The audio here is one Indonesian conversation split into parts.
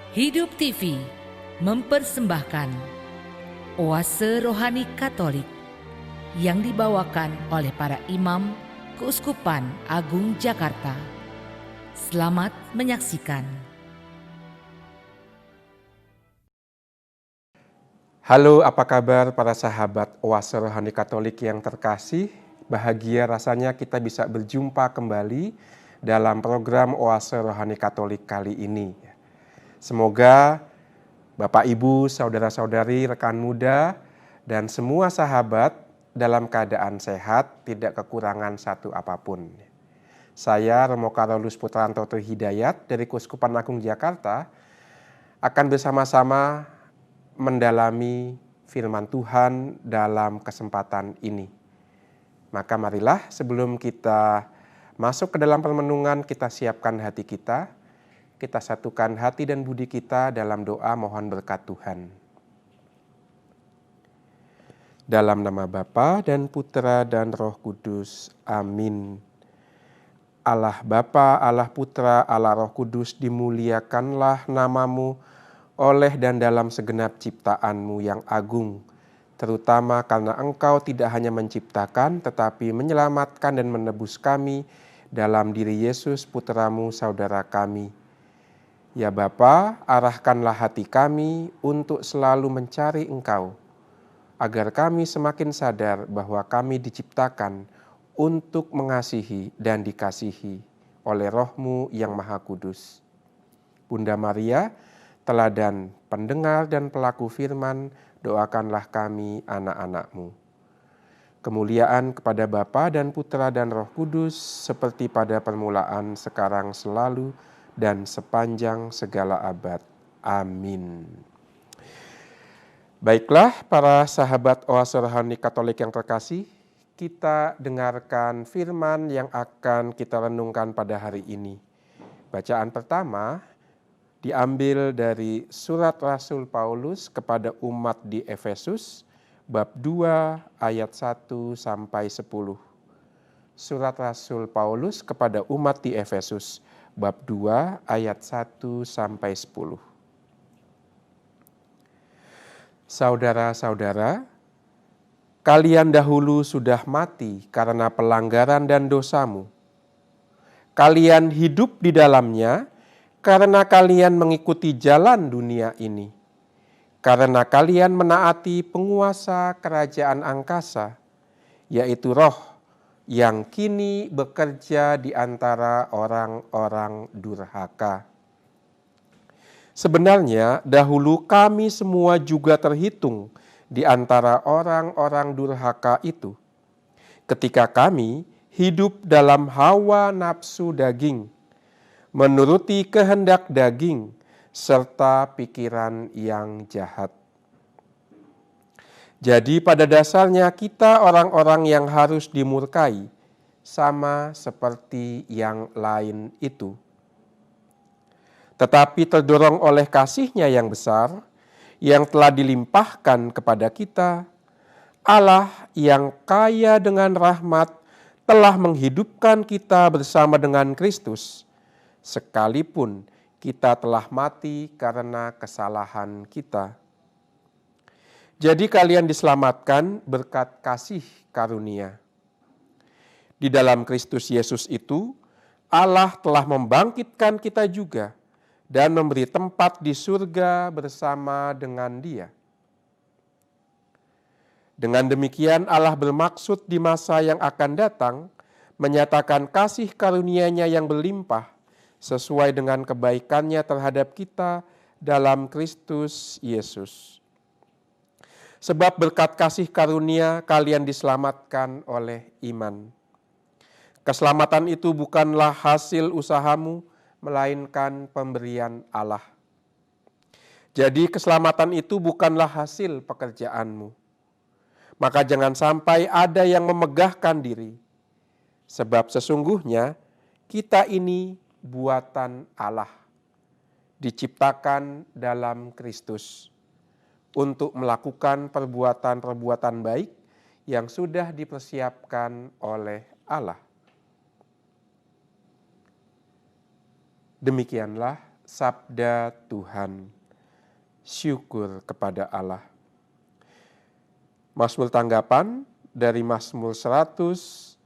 Hidup TV mempersembahkan Oase Rohani Katolik yang dibawakan oleh para imam Keuskupan Agung Jakarta. Selamat menyaksikan. Halo, apa kabar para sahabat Oase Rohani Katolik yang terkasih? Bahagia rasanya kita bisa berjumpa kembali dalam program Oase Rohani Katolik kali ini. Semoga Bapak, Ibu, saudara-saudari, rekan muda, dan semua sahabat dalam keadaan sehat, tidak kekurangan satu apapun. Saya Romo Karolus Putranto Hidayat dari Keuskupan Agung Jakarta akan bersama-sama mendalami firman Tuhan dalam kesempatan ini. Maka marilah sebelum kita masuk ke dalam permenungan, kita siapkan hati kita satukan hati dan budi kita dalam doa mohon berkat Tuhan. Dalam nama Bapa dan Putra dan Roh Kudus. Amin. Allah Bapa, Allah Putra, Allah Roh Kudus, dimuliakanlah namamu oleh dan dalam segenap ciptaanmu yang agung, terutama karena Engkau tidak hanya menciptakan, tetapi menyelamatkan dan menebus kami dalam diri Yesus, Putramu, saudara kami. Ya Bapa, arahkanlah hati kami untuk selalu mencari Engkau, agar kami semakin sadar bahwa kami diciptakan untuk mengasihi dan dikasihi oleh Roh-Mu yang Maha Kudus. Bunda Maria, teladan pendengar dan pelaku firman, doakanlah kami anak-anak-Mu. Kemuliaan kepada Bapa dan Putra dan Roh Kudus, seperti pada permulaan, sekarang, selalu, dan sepanjang segala abad. Amin. Baiklah para sahabat Oase Rohani Katolik yang terkasih, kita dengarkan firman yang akan kita renungkan pada hari ini. Bacaan pertama diambil dari surat Rasul Paulus kepada umat di Efesus, bab 2 ayat 1 sampai 10. Surat Rasul Paulus kepada umat di Efesus, bab 2 ayat 1 sampai 10. Saudara-saudara, kalian dahulu sudah mati karena pelanggaran dan dosamu. Kalian hidup di dalamnya karena kalian mengikuti jalan dunia ini. Karena kalian menaati penguasa kerajaan angkasa, yaitu roh yang kini bekerja di antara orang-orang durhaka. Sebenarnya dahulu kami semua juga terhitung di antara orang-orang durhaka itu. Ketika kami hidup dalam hawa nafsu daging, menuruti kehendak daging, serta pikiran yang jahat. Jadi pada dasarnya kita orang-orang yang harus dimurkai, sama seperti yang lain itu. Tetapi terdorong oleh kasih-Nya yang besar, yang telah dilimpahkan kepada kita, Allah yang kaya dengan rahmat telah menghidupkan kita bersama dengan Kristus, sekalipun kita telah mati karena kesalahan kita. Jadi kalian diselamatkan berkat kasih karunia. Di dalam Kristus Yesus itu, Allah telah membangkitkan kita juga dan memberi tempat di surga bersama dengan Dia. Dengan demikian Allah bermaksud di masa yang akan datang menyatakan kasih karunia-Nya yang berlimpah sesuai dengan kebaikan-Nya terhadap kita dalam Kristus Yesus. Sebab berkat kasih karunia kalian diselamatkan oleh iman. Keselamatan itu bukanlah hasil usahamu, melainkan pemberian Allah. Jadi keselamatan itu bukanlah hasil pekerjaanmu. Maka jangan sampai ada yang memegahkan diri. Sebab sesungguhnya kita ini buatan Allah, diciptakan dalam Kristus, untuk melakukan perbuatan-perbuatan baik yang sudah dipersiapkan oleh Allah. Demikianlah sabda Tuhan. Syukur kepada Allah. Mazmur tanggapan dari Mazmur 100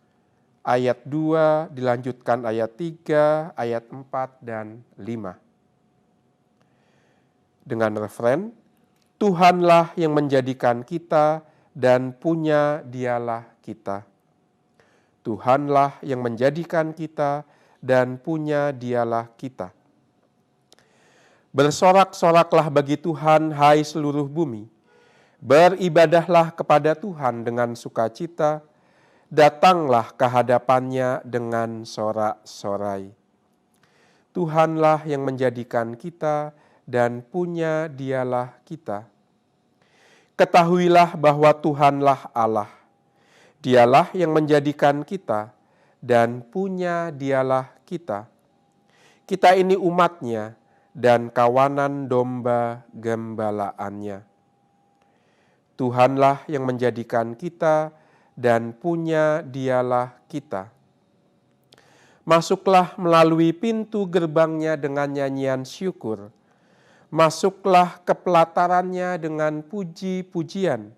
ayat 2 dilanjutkan ayat 3, ayat 4 dan 5. Dengan referen, Tuhanlah yang menjadikan kita dan punya dialah kita. Tuhanlah yang menjadikan kita dan punya dialah kita. Bersorak-soraklah bagi Tuhan, hai seluruh bumi. Beribadahlah kepada Tuhan dengan sukacita. Datanglah ke hadapannya dengan sorak-sorai. Tuhanlah yang menjadikan kita dan punya dialah kita. Ketahuilah bahwa Tuhanlah Allah. Dialah yang menjadikan kita dan punya dialah kita. Kita ini umatnya dan kawanan domba gembalaannya. Tuhanlah yang menjadikan kita dan punya dialah kita. Masuklah melalui pintu gerbangnya dengan nyanyian syukur. Masuklah ke pelatarannya dengan puji-pujian.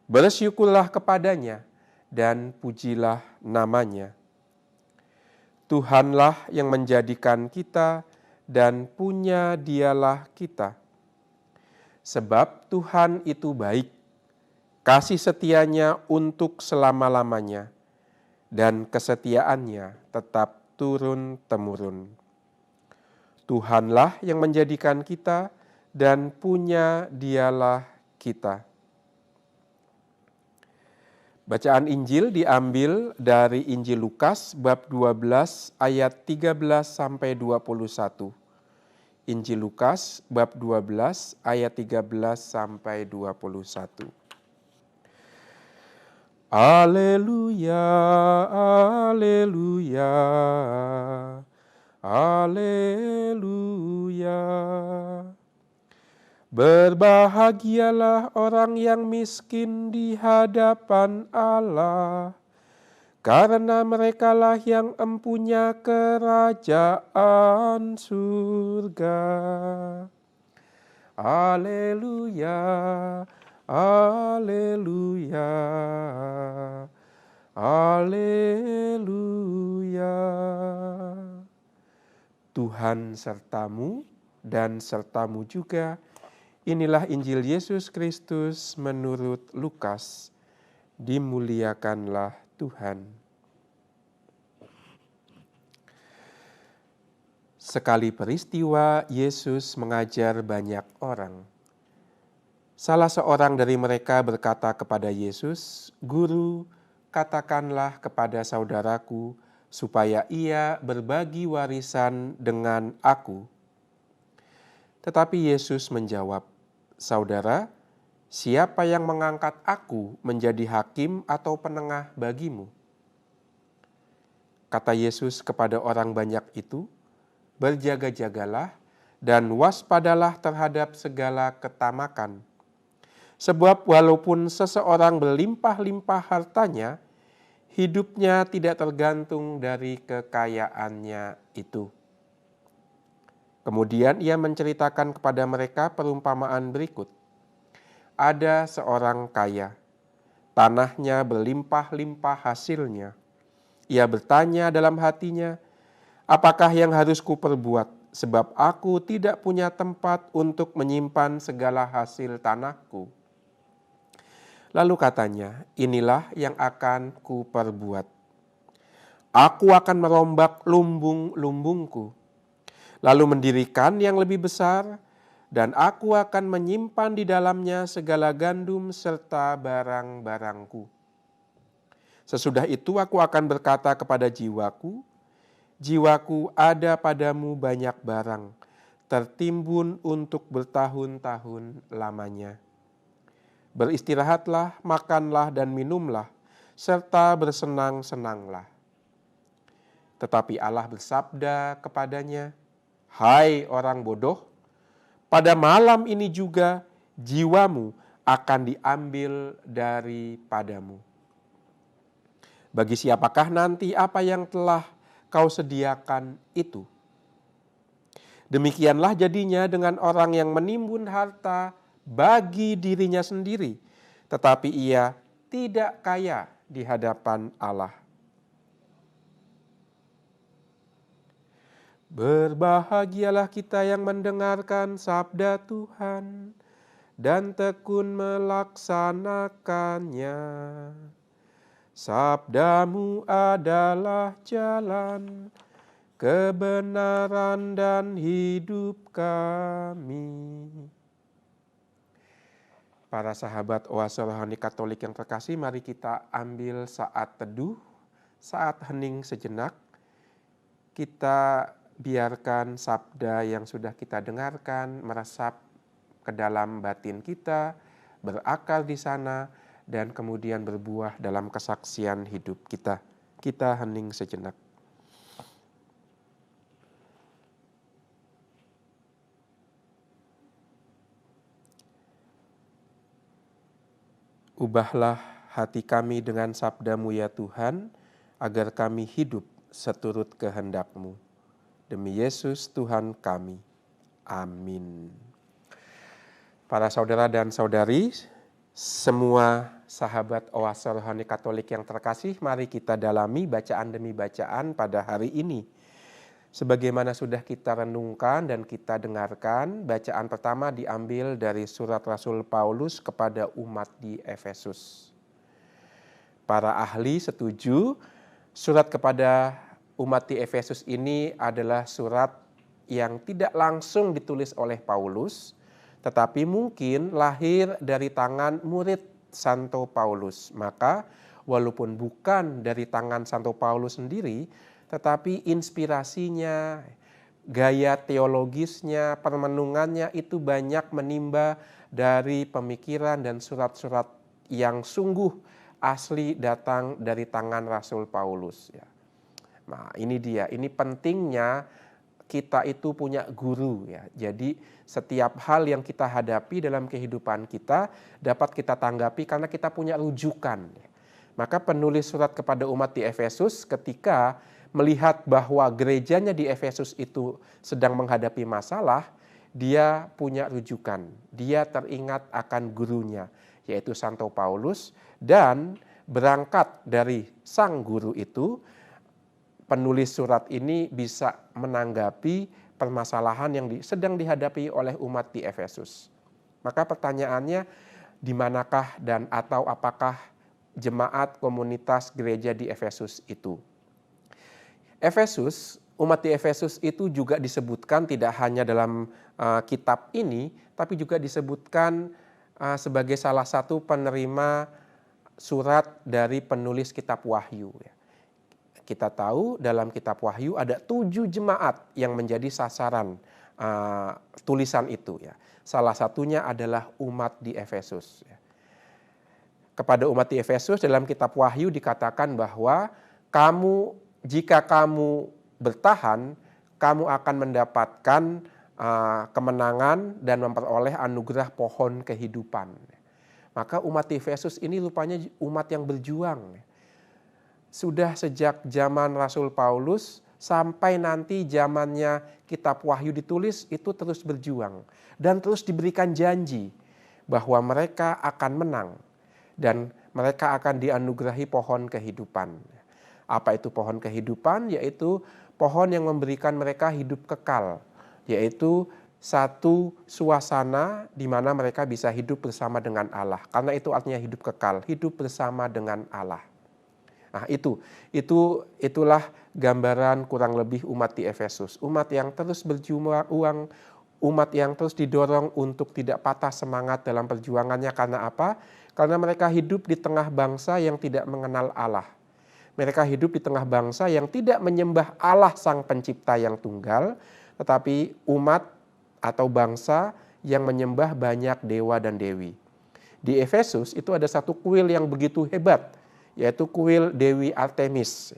Bersyukurlah kepadanya dan pujilah namanya. Tuhanlah yang menjadikan kita dan punya dialah kita. Sebab Tuhan itu baik, kasih setianya untuk selama-lamanya, dan kesetiaannya tetap turun-temurun. Tuhanlah yang menjadikan kita dan punya dialah kita. Bacaan Injil diambil dari Injil Lukas bab 12 ayat 13 sampai 21. Injil Lukas bab 12 ayat 13 sampai 21. Haleluya, haleluya, haleluya. Berbahagialah orang yang miskin di hadapan Allah, karena merekalah yang empunya kerajaan surga. Haleluya, haleluya, haleluya. Tuhan sertamu dan sertamu juga. Inilah Injil Yesus Kristus menurut Lukas. Dimuliakanlah Tuhan. Sekali peristiwa, Yesus mengajar banyak orang. Salah seorang dari mereka berkata kepada Yesus, "Guru, katakanlah kepada saudaraku supaya ia berbagi warisan dengan aku." Tetapi Yesus menjawab, "Saudara, siapa yang mengangkat aku menjadi hakim atau penengah bagimu?" Kata Yesus kepada orang banyak itu, "Berjaga-jagalah dan waspadalah terhadap segala ketamakan. Sebab walaupun seseorang berlimpah-limpah hartanya, hidupnya tidak tergantung dari kekayaannya itu." Kemudian ia menceritakan kepada mereka perumpamaan berikut. Ada seorang kaya, tanahnya berlimpah-limpah hasilnya. Ia bertanya dalam hatinya, "Apakah yang harus kuperbuat, sebab aku tidak punya tempat untuk menyimpan segala hasil tanahku?" Lalu katanya, "Inilah yang akan kuperbuat. Aku akan merombak lumbung-lumbungku, lalu mendirikan yang lebih besar, dan aku akan menyimpan di dalamnya segala gandum serta barang-barangku. Sesudah itu aku akan berkata kepada jiwaku, jiwaku, ada padamu banyak barang, tertimbun untuk bertahun-tahun lamanya. Beristirahatlah, makanlah dan minumlah, serta bersenang-senanglah." Tetapi Allah bersabda kepadanya, "Hai orang bodoh, pada malam ini juga jiwamu akan diambil daripadamu. Bagi siapakah nanti apa yang telah kau sediakan itu? Demikianlah jadinya dengan orang yang menimbun harta bagi dirinya sendiri, tetapi ia tidak kaya di hadapan Allah. Berbahagialah kita yang mendengarkan sabda Tuhan dan tekun melaksanakannya. Sabdamu adalah jalan, kebenaran dan hidup kami. Para sahabat Oase Rohani Katolik yang terkasih, mari kita ambil saat teduh, saat hening sejenak. Kita biarkan sabda yang sudah kita dengarkan meresap ke dalam batin kita, berakar di sana, dan kemudian berbuah dalam kesaksian hidup kita. Kita hening sejenak. Ubahlah hati kami dengan sabda-Mu ya Tuhan, agar kami hidup seturut kehendak-Mu. Demi Yesus Tuhan kami. Amin. Para saudara dan saudari, semua sahabat Oase Rohani Katolik yang terkasih, mari kita dalami bacaan demi bacaan pada hari ini. Sebagaimana sudah kita renungkan dan kita dengarkan, bacaan pertama diambil dari surat Rasul Paulus kepada umat di Efesus. Para ahli setuju, surat kepada umat di Efesus ini adalah surat yang tidak langsung ditulis oleh Paulus, tetapi mungkin lahir dari tangan murid Santo Paulus. Maka walaupun bukan dari tangan Santo Paulus sendiri, tetapi inspirasinya, gaya teologisnya, permenungannya itu banyak menimba dari pemikiran dan surat-surat yang sungguh asli datang dari tangan Rasul Paulus. Nah, ini dia, ini pentingnya kita itu punya guru ya. Jadi setiap hal yang kita hadapi dalam kehidupan kita dapat kita tanggapi karena kita punya rujukan. Maka penulis surat kepada umat di Efesus ketika melihat bahwa gerejanya di Efesus itu sedang menghadapi masalah, dia punya rujukan. Dia teringat akan gurunya, yaitu Santo Paulus, dan berangkat dari sang guru itu, penulis surat ini bisa menanggapi permasalahan yang sedang dihadapi oleh umat di Efesus. Maka pertanyaannya, di manakah dan atau apakah jemaat komunitas gereja di Efesus itu? Efesus, umat di Efesus itu juga disebutkan tidak hanya dalam kitab ini, tapi juga disebutkan sebagai salah satu penerima surat dari penulis kitab Wahyu. Kita tahu dalam kitab Wahyu ada 7 jemaat yang menjadi sasaran tulisan itu. Salah satunya adalah umat di Efesus. Kepada umat di Efesus dalam kitab Wahyu dikatakan bahwa jika kamu bertahan, kamu akan mendapatkan kemenangan dan memperoleh anugerah pohon kehidupan. Maka umat di Efesus ini rupanya umat yang berjuang. Sudah sejak zaman Rasul Paulus sampai nanti zamannya kitab Wahyu ditulis, itu terus berjuang. Dan terus diberikan janji bahwa mereka akan menang. Dan mereka akan dianugerahi pohon kehidupan. Apa itu pohon kehidupan? Yaitu pohon yang memberikan mereka hidup kekal. Yaitu satu suasana di mana mereka bisa hidup bersama dengan Allah. Karena itu artinya hidup kekal, hidup bersama dengan Allah. Nah itulah gambaran kurang lebih umat di Efesus. Umat yang terus berjuang, umat yang terus didorong untuk tidak patah semangat dalam perjuangannya. Karena apa? Karena mereka hidup di tengah bangsa yang tidak mengenal Allah. Mereka hidup di tengah bangsa yang tidak menyembah Allah Sang Pencipta yang tunggal, tetapi umat atau bangsa yang menyembah banyak dewa dan dewi. Di Efesus itu ada satu kuil yang begitu hebat, yaitu kuil Dewi Artemis,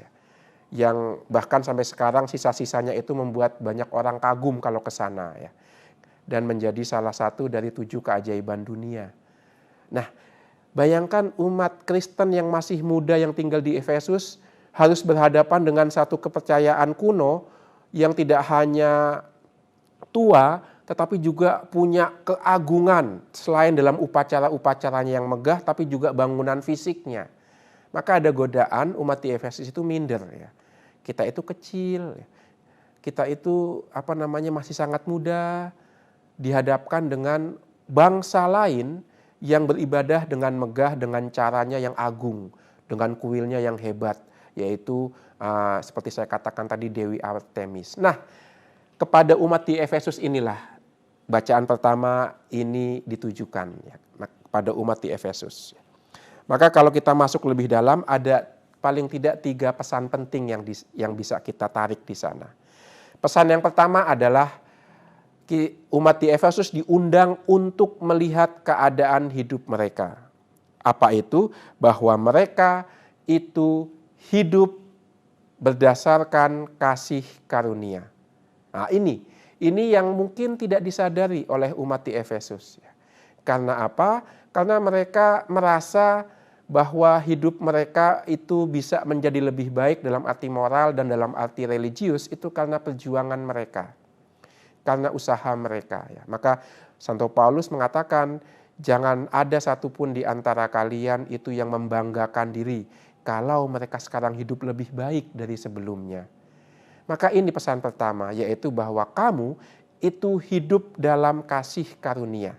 yang bahkan sampai sekarang sisa-sisanya itu membuat banyak orang kagum kalau ke sana, dan menjadi salah satu dari 7 keajaiban dunia. Nah, bayangkan umat Kristen yang masih muda yang tinggal di Efesus harus berhadapan dengan satu kepercayaan kuno yang tidak hanya tua, tetapi juga punya keagungan selain dalam upacara-upacaranya yang megah, tapi juga bangunan fisiknya. Maka ada godaan umat di Efesus itu minder ya. Kita itu kecil, kita itu masih sangat muda, dihadapkan dengan bangsa lain yang beribadah dengan megah, dengan caranya yang agung, dengan kuilnya yang hebat, yaitu seperti saya katakan tadi Dewi Artemis. Nah, kepada umat di Efesus inilah bacaan pertama ini ditujukan ya, pada umat di Efesus. Maka kalau kita masuk lebih dalam, ada paling tidak 3 pesan penting yang bisa kita tarik di sana. Pesan yang pertama adalah umat di Efesus diundang untuk melihat keadaan hidup mereka. Apa itu? Bahwa mereka itu hidup berdasarkan kasih karunia. Nah, ini yang mungkin tidak disadari oleh umat di Efesus. Karena apa? Karena mereka merasa bahwa hidup mereka itu bisa menjadi lebih baik dalam arti moral dan dalam arti religius itu karena perjuangan mereka, karena usaha mereka. Ya. Maka Santo Paulus mengatakan, jangan ada satupun di antara kalian itu yang membanggakan diri kalau mereka sekarang hidup lebih baik dari sebelumnya. Maka ini pesan pertama, yaitu bahwa kamu itu hidup dalam kasih karunia.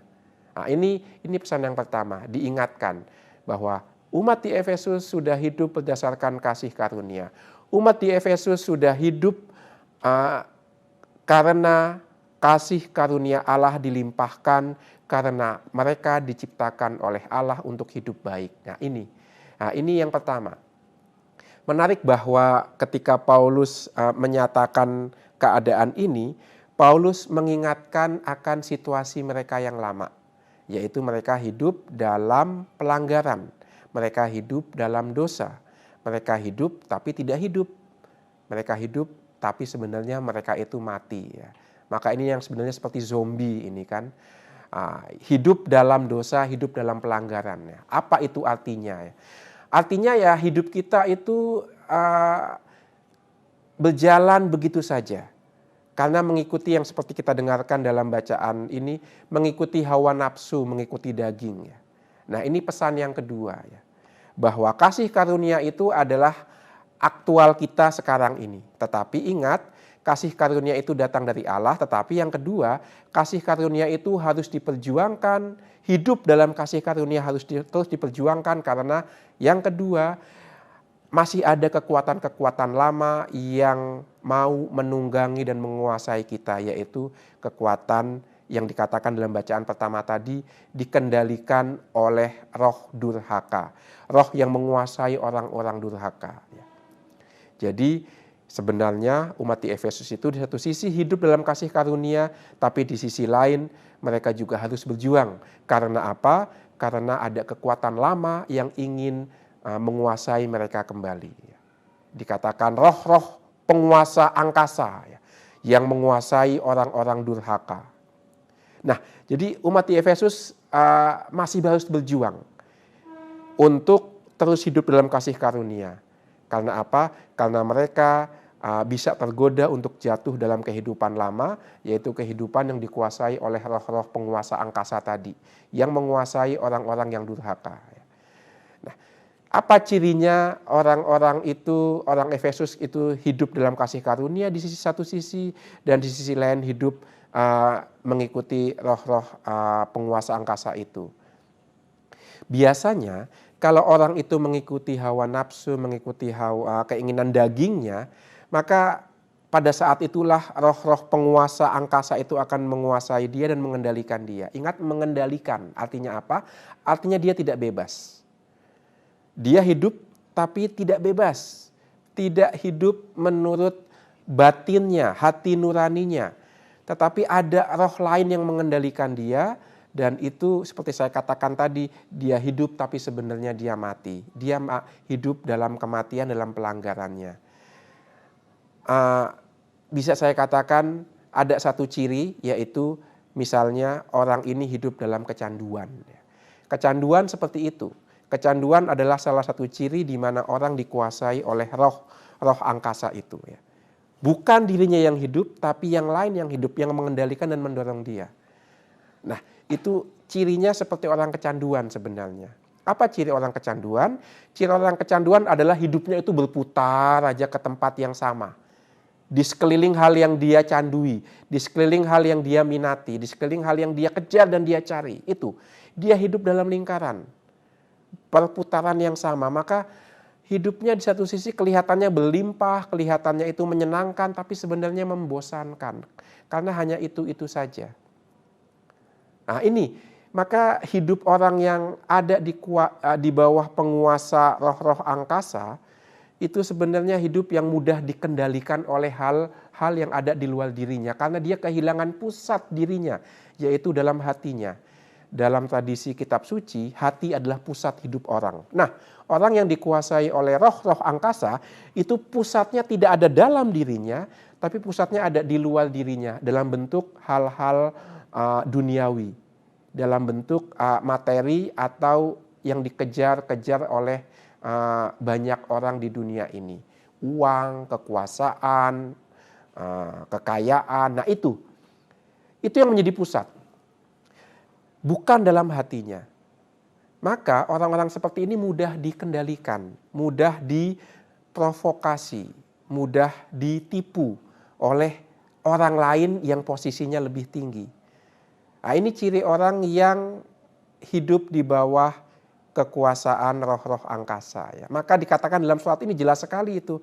Nah, ini pesan yang pertama, diingatkan bahwa umat di Efesus sudah hidup berdasarkan kasih karunia. Umat di Efesus sudah hidup karena kasih karunia Allah dilimpahkan, karena mereka diciptakan oleh Allah untuk hidup baik. Nah, ini yang pertama. Menarik bahwa ketika Paulus menyatakan keadaan ini, Paulus mengingatkan akan situasi mereka yang lama, yaitu mereka hidup dalam pelanggaran, mereka hidup dalam dosa, mereka hidup tapi tidak hidup, mereka hidup tapi sebenarnya mereka itu mati. Ya. Maka ini yang sebenarnya seperti zombie ini kan, hidup dalam dosa, hidup dalam pelanggaran. Ya. Apa itu artinya? Ya? Artinya ya hidup kita itu berjalan begitu saja. Karena mengikuti yang seperti kita dengarkan dalam bacaan ini, mengikuti hawa nafsu, mengikuti daging. Ya. Nah, ini pesan yang kedua ya. Bahwa kasih karunia itu adalah aktual kita sekarang ini. Tetapi ingat, kasih karunia itu datang dari Allah, tetapi yang kedua, kasih karunia itu harus diperjuangkan, hidup dalam kasih karunia harus terus diperjuangkan karena yang kedua, masih ada kekuatan-kekuatan lama yang mau menunggangi dan menguasai kita, yaitu kekuatan yang dikatakan dalam bacaan pertama tadi dikendalikan oleh roh durhaka, roh yang menguasai orang-orang durhaka. Jadi sebenarnya umat di Efesus itu di satu sisi hidup dalam kasih karunia, tapi di sisi lain mereka juga harus berjuang. Karena apa? Karena ada kekuatan lama yang ingin menguasai mereka kembali. Dikatakan roh-roh penguasa angkasa yang menguasai orang-orang durhaka. Nah, jadi umat di Efesus masih harus berjuang untuk terus hidup dalam kasih karunia. Karena apa? Karena mereka bisa tergoda untuk jatuh dalam kehidupan lama, yaitu kehidupan yang dikuasai oleh roh-roh penguasa angkasa tadi, yang menguasai orang-orang yang durhaka. Nah, apa cirinya orang-orang itu, orang Efesus itu hidup dalam kasih karunia di satu sisi, dan di sisi lain hidup mengikuti roh-roh penguasa angkasa itu. Biasanya kalau orang itu mengikuti hawa nafsu, mengikuti keinginan dagingnya, maka pada saat itulah roh-roh penguasa angkasa itu akan menguasai dia dan mengendalikan dia. Ingat, mengendalikan artinya apa? Artinya dia tidak bebas. Dia hidup tapi tidak bebas. Tidak hidup menurut batinnya, hati nuraninya. Tetapi ada roh lain yang mengendalikan dia. Dan itu seperti saya katakan tadi, dia hidup tapi sebenarnya dia mati. Dia hidup dalam kematian, dalam pelanggarannya. Bisa saya katakan ada satu ciri, yaitu misalnya orang ini hidup dalam kecanduan. Kecanduan seperti itu. Kecanduan adalah salah satu ciri di mana orang dikuasai oleh roh angkasa itu. Bukan dirinya yang hidup, tapi yang lain yang hidup, yang mengendalikan dan mendorong dia. Nah, itu cirinya seperti orang kecanduan sebenarnya. Apa ciri orang kecanduan? Ciri orang kecanduan adalah hidupnya itu berputar aja ke tempat yang sama. Di sekeliling hal yang dia candui, di sekeliling hal yang dia minati, di sekeliling hal yang dia kejar dan dia cari. Itu, dia hidup dalam lingkaran, perputaran yang sama. Maka hidupnya di satu sisi kelihatannya berlimpah, kelihatannya itu menyenangkan, tapi sebenarnya membosankan. Karena hanya itu-itu saja. Nah ini, maka hidup orang yang ada di bawah penguasa roh-roh angkasa, itu sebenarnya hidup yang mudah dikendalikan oleh hal-hal yang ada di luar dirinya. Karena dia kehilangan pusat dirinya, yaitu dalam hatinya. Dalam tradisi kitab suci, hati adalah pusat hidup orang. Nah, orang yang dikuasai oleh roh-roh angkasa, itu pusatnya tidak ada dalam dirinya, tapi pusatnya ada di luar dirinya, dalam bentuk hal-hal duniawi, dalam bentuk materi atau yang dikejar-kejar oleh banyak orang di dunia ini. Uang, kekuasaan, kekayaan, nah itu yang menjadi pusat. Bukan dalam hatinya. Maka orang-orang seperti ini mudah dikendalikan, mudah diprovokasi, mudah ditipu oleh orang lain yang posisinya lebih tinggi. Nah, ini ciri orang yang hidup di bawah kekuasaan roh-roh angkasa. Ya. Maka dikatakan dalam surat ini jelas sekali itu.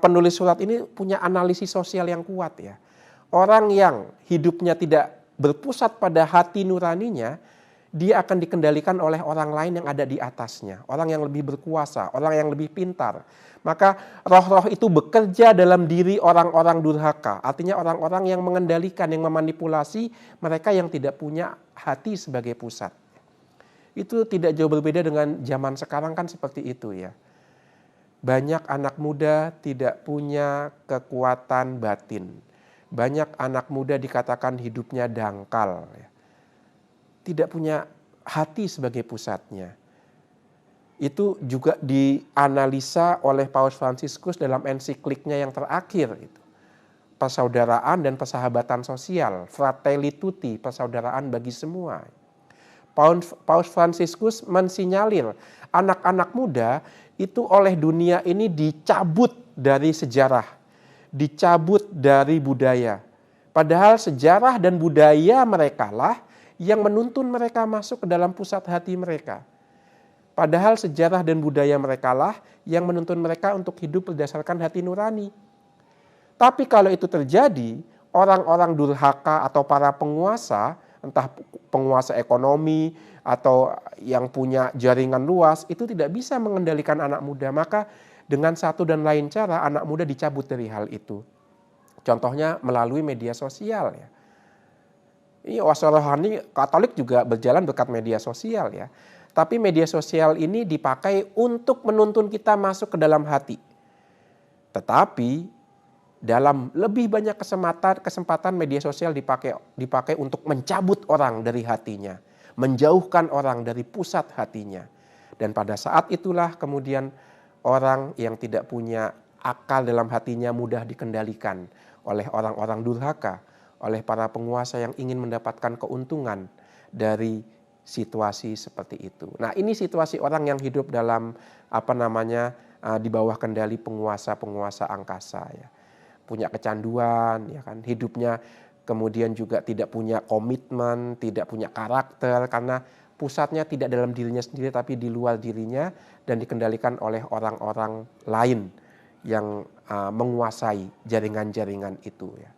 Penulis surat ini punya analisis sosial yang kuat ya. Orang yang hidupnya tidak berpusat pada hati nuraninya, dia akan dikendalikan oleh orang lain yang ada di atasnya. Orang yang lebih berkuasa, orang yang lebih pintar. Maka roh-roh itu bekerja dalam diri orang-orang durhaka. Artinya orang-orang yang mengendalikan, yang memanipulasi mereka yang tidak punya hati sebagai pusat. Itu tidak jauh berbeda dengan zaman sekarang kan seperti itu ya. Banyak anak muda tidak punya kekuatan batin. Banyak anak muda dikatakan hidupnya dangkal. Tidak punya hati sebagai pusatnya. Itu juga dianalisa oleh Paus Fransiskus dalam ensikliknya yang terakhir. Persaudaraan dan persahabatan sosial. Fratelli Tutti, persaudaraan bagi semua. Paus Fransiskus mensinyalir anak-anak muda itu oleh dunia ini dicabut dari sejarah, dicabut dari budaya. Padahal sejarah dan budaya mereka lah yang menuntun mereka masuk ke dalam pusat hati mereka. Padahal sejarah dan budaya mereka lah yang menuntun mereka untuk hidup berdasarkan hati nurani. Tapi kalau itu terjadi, orang-orang durhaka atau para penguasa, entah penguasa ekonomi atau yang punya jaringan luas, itu tidak bisa mengendalikan anak muda. Maka dengan satu dan lain cara anak muda dicabut dari hal itu. Contohnya melalui media sosial ya. Ini Oase Rohani Katolik juga berjalan berkat media sosial ya. Tapi media sosial ini dipakai untuk menuntun kita masuk ke dalam hati. Tetapi dalam lebih banyak kesempatan media sosial dipakai untuk mencabut orang dari hatinya, menjauhkan orang dari pusat hatinya. Dan pada saat itulah kemudian orang yang tidak punya akal dalam hatinya mudah dikendalikan oleh orang-orang durhaka, oleh para penguasa yang ingin mendapatkan keuntungan dari situasi seperti itu. Nah, ini situasi orang yang hidup dalam di bawah kendali penguasa-penguasa angkasa ya. Punya kecanduan ya kan, hidupnya kemudian juga tidak punya komitmen, tidak punya karakter karena pusatnya tidak dalam dirinya sendiri tapi di luar dirinya dan dikendalikan oleh orang-orang lain yang menguasai jaringan-jaringan itu ya.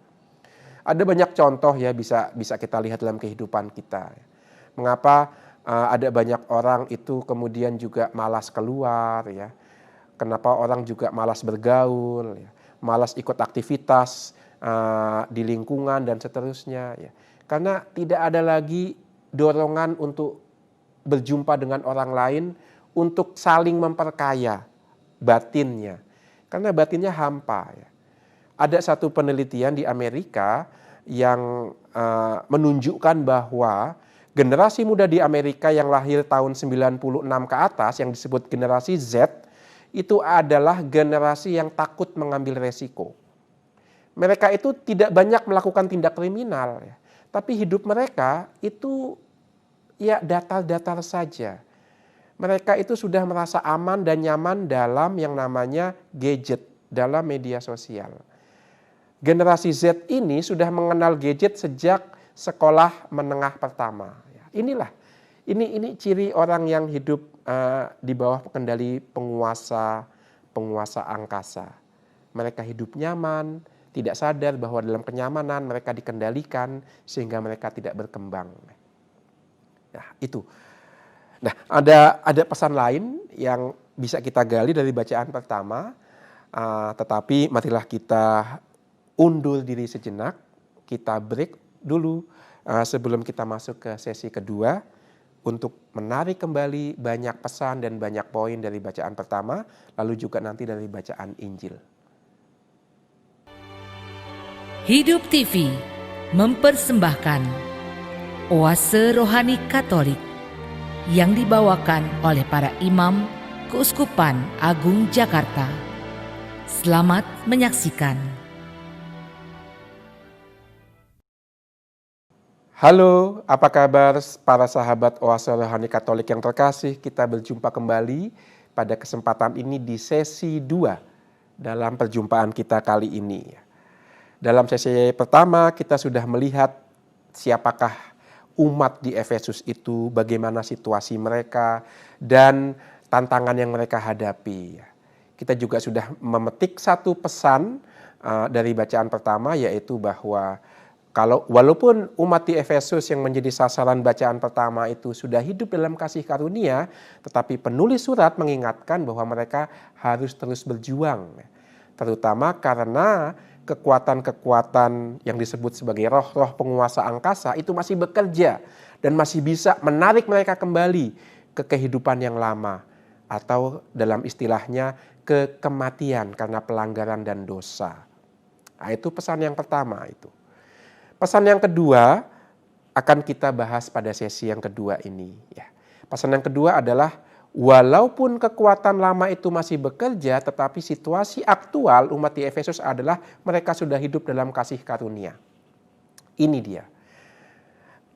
Ada banyak contoh ya bisa kita lihat dalam kehidupan kita ya. Mengapa ada banyak orang itu kemudian juga malas keluar ya. Kenapa orang juga malas bergaul ya. Malas ikut aktivitas di lingkungan dan seterusnya ya. Karena tidak ada lagi dorongan untuk berjumpa dengan orang lain untuk saling memperkaya batinnya. Karena batinnya hampa ya. Ada satu penelitian di Amerika yang menunjukkan bahwa generasi muda di Amerika yang lahir tahun 96 ke atas yang disebut generasi Z itu adalah generasi yang takut mengambil resiko. Mereka itu tidak banyak melakukan tindak kriminal, ya. Tapi hidup mereka itu ya datar-datar saja. Mereka itu sudah merasa aman dan nyaman dalam yang namanya gadget, dalam media sosial. Generasi Z ini sudah mengenal gadget sejak sekolah menengah pertama. Ini ciri orang yang hidup di bawah kendali penguasa angkasa. Mereka hidup nyaman, tidak sadar bahwa dalam kenyamanan mereka dikendalikan sehingga mereka tidak berkembang. Nah, itu. Nah, ada pesan lain yang bisa kita gali dari bacaan pertama, tetapi marilah kita undur diri sejenak, kita break dulu sebelum kita masuk ke sesi kedua untuk menarik kembali banyak pesan dan banyak poin dari bacaan pertama, lalu juga nanti dari bacaan Injil. Hidup TV mempersembahkan Oase Rohani Katolik yang dibawakan oleh para imam Keuskupan Agung Jakarta. Selamat menyaksikan. Halo, apa kabar para sahabat Oase Rohani Katolik yang terkasih? Kita berjumpa kembali pada kesempatan ini di sesi 2 dalam perjumpaan kita kali ini. Dalam sesi pertama kita sudah melihat siapakah umat di Efesus itu, bagaimana situasi mereka, dan tantangan yang mereka hadapi. Kita juga sudah memetik satu pesan dari bacaan pertama, yaitu bahwa walaupun umat di Efesus yang menjadi sasaran bacaan pertama itu sudah hidup dalam kasih karunia, tetapi penulis surat mengingatkan bahwa mereka harus terus berjuang. Terutama karena kekuatan-kekuatan yang disebut sebagai roh-roh penguasa angkasa itu masih bekerja dan masih bisa menarik mereka kembali ke kehidupan yang lama, atau dalam istilahnya ke kematian karena pelanggaran dan dosa. Nah, itu pesan yang pertama itu. Pesan yang kedua akan kita bahas pada sesi yang kedua ini. Pesan yang kedua adalah walaupun kekuatan lama itu masih bekerja, tetapi situasi aktual umat di Efesus adalah mereka sudah hidup dalam kasih karunia. Ini dia.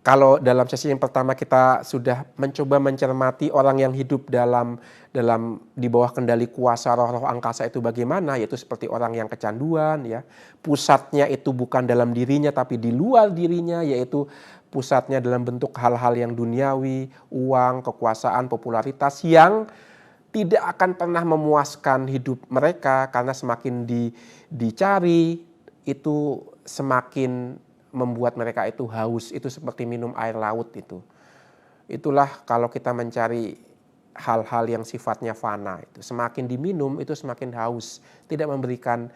Kalau dalam sesi yang pertama kita sudah mencoba mencermati orang yang hidup di bawah kendali kuasa roh-roh angkasa itu bagaimana, yaitu seperti orang yang kecanduan, ya. Pusatnya itu bukan dalam dirinya tapi di luar dirinya, yaitu pusatnya dalam bentuk hal-hal yang duniawi, uang, kekuasaan, popularitas yang tidak akan pernah memuaskan hidup mereka, karena semakin dicari itu semakin membuat mereka itu haus. Itu seperti minum air laut itu. Itulah kalau kita mencari hal-hal yang sifatnya fana, itu semakin diminum itu semakin haus, tidak memberikan